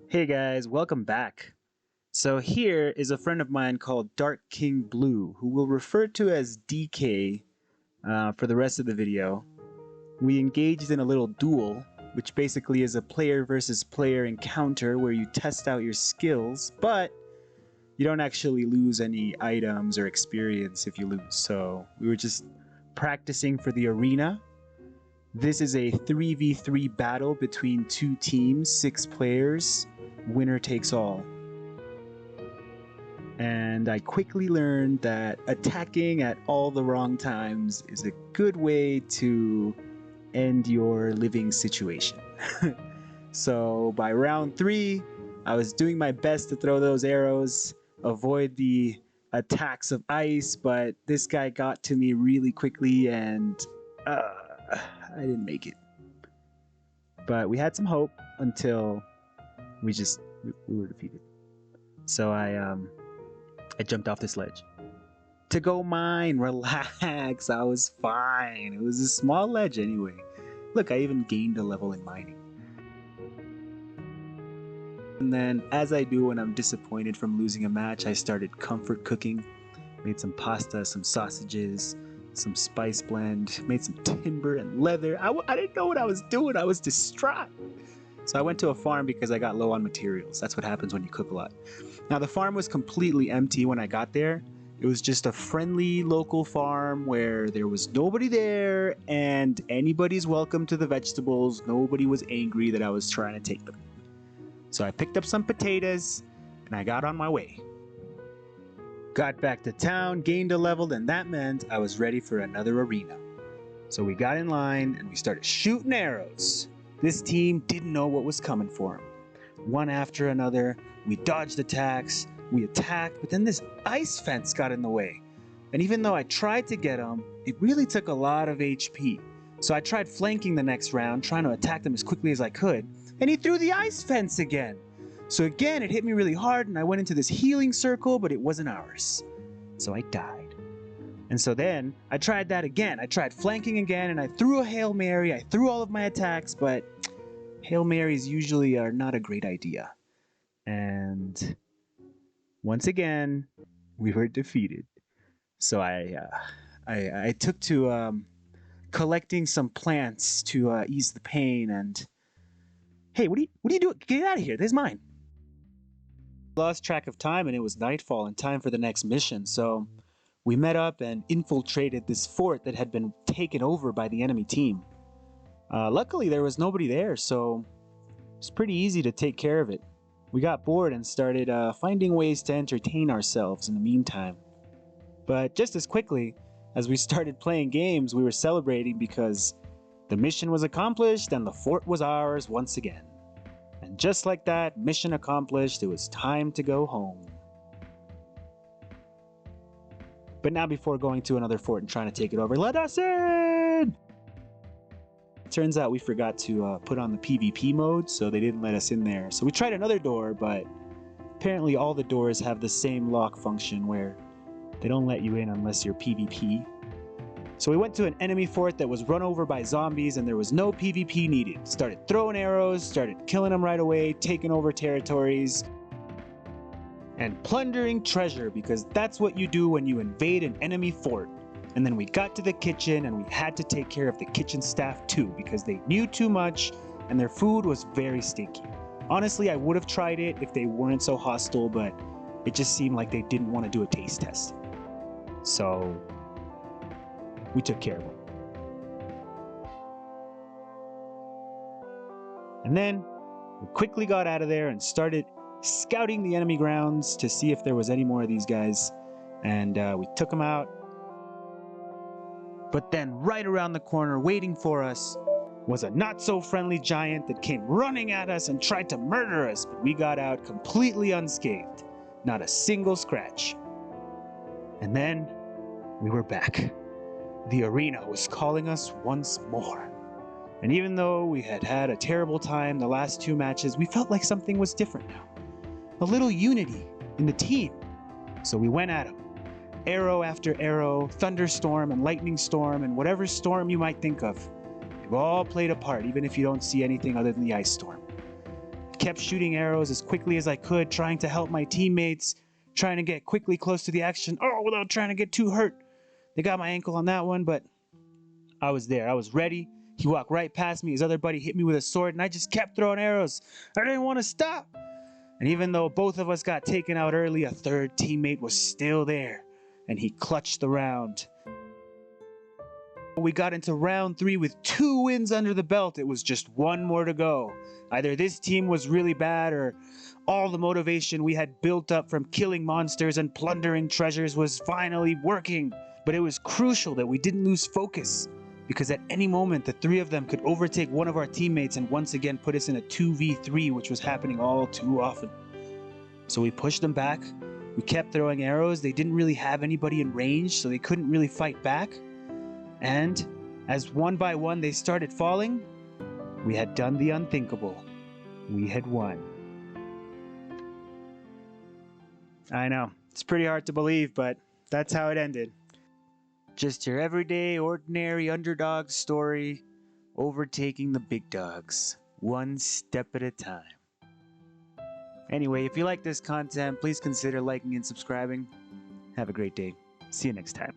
Hey guys, welcome back. So here is a friend of mine called Dark King Blue, who we'll refer to as DK for the rest of the video. We engaged in a little duel, which basically is a player versus player encounter where you test out your skills, but you don't actually lose any items or experience if you lose. So we were just practicing for the arena. This is a 3v3 battle between two teams, 6 players. Winner takes all. And I quickly learned that attacking at all the wrong times is a good way to end your living situation. So by round 3, I was doing my best to throw those arrows, avoid the attacks of ice, but this guy got to me really quickly and I didn't make it. But we had some hope until we were defeated. So I jumped off this ledge to go mine. Relax, I was fine. It was a small ledge anyway. Look, I even gained a level in mining. And then, as I do when I'm disappointed from losing a match, I started comfort cooking. Made some pasta, some sausages, some spice blend, made some timber and leather. I didn't know what I was doing. I was distraught. So I went to a farm because I got low on materials. That's what happens when you cook a lot. Now the farm was completely empty when I got there. It was just a friendly local farm where there was nobody there and anybody's welcome to the vegetables. Nobody was angry that I was trying to take them. So I picked up some potatoes and I got on my way. Got back to town, gained a level, and that meant I was ready for another arena. So we got in line and we started shooting arrows. This team didn't know what was coming for them. One after another, we dodged attacks, we attacked, but then this ice fence got in the way. And even though I tried to get him, it really took a lot of HP. So I tried flanking the next round, trying to attack them as quickly as I could, and he threw the ice fence again. So again, it hit me really hard and I went into this healing circle, but it wasn't ours. So I died. And so then I tried that again. I tried flanking again and I threw a Hail Mary. I threw all of my attacks, but Hail Marys usually are not a great idea. And once again, we were defeated. So I took to collecting some plants to ease the pain. And hey, what are you doing? Get out of here! This is mine. Lost track of time, and it was nightfall and time for the next mission. So we met up and infiltrated this fort that had been taken over by the enemy team. Luckily, there was nobody there, so it was pretty easy to take care of it. We got bored and started finding ways to entertain ourselves in the meantime. But just as quickly as we started playing games, we were celebrating because the mission was accomplished and the fort was ours once again. And just like that, mission accomplished, it was time to go home. But now before going to another fort and trying to take it over, let us in! Turns out we forgot to put on the PvP mode, so they didn't let us in there. So we tried another door, but apparently all the doors have the same lock function where they don't let you in unless you're PvP. So we went to an enemy fort that was run over by zombies and there was no PvP needed. Started throwing arrows, started killing them right away, taking over territories, and plundering treasure, because that's what you do when you invade an enemy fort. And then we got to the kitchen and we had to take care of the kitchen staff too, because they knew too much and their food was very stinky. Honestly, I would have tried it if they weren't so hostile, but it just seemed like they didn't want to do a taste test. So we took care of them. And then we quickly got out of there and started scouting the enemy grounds to see if there was any more of these guys. And we took them out. But then right around the corner waiting for us was a not-so-friendly giant that came running at us and tried to murder us, but we got out completely unscathed. Not a single scratch. And then we were back. The arena was calling us once more. And even though we had had a terrible time the last 2 matches, we felt like something was different now. A little unity in the team. So we went at them. Arrow after arrow, thunderstorm and lightning storm, and whatever storm you might think of. They've all played a part, even if you don't see anything other than the ice storm. kept shooting arrows as quickly as I could, trying to help my teammates, trying to get quickly close to the action, without trying to get too hurt. They got my ankle on that one, but I was there. I was ready. He walked right past me. His other buddy hit me with a sword, and I just kept throwing arrows. I didn't want to stop. And even though both of us got taken out early, a third teammate was still there, and he clutched the round. We got into round 3 with 2 wins under the belt. It was just one more to go. Either this team was really bad, or all the motivation we had built up from killing monsters and plundering treasures was finally working. But it was crucial that we didn't lose focus, because at any moment the 3 of them could overtake one of our teammates and once again put us in a 2v3, which was happening all too often. So we pushed them back. We kept throwing arrows. They didn't really have anybody in range, so they couldn't really fight back. And as one by one they started falling, we had done the unthinkable. We had won. I know, it's pretty hard to believe, but that's how it ended. Just your everyday, ordinary underdog story, overtaking the big dogs, one step at a time. Anyway, if you like this content, please consider liking and subscribing. Have a great day. See you next time.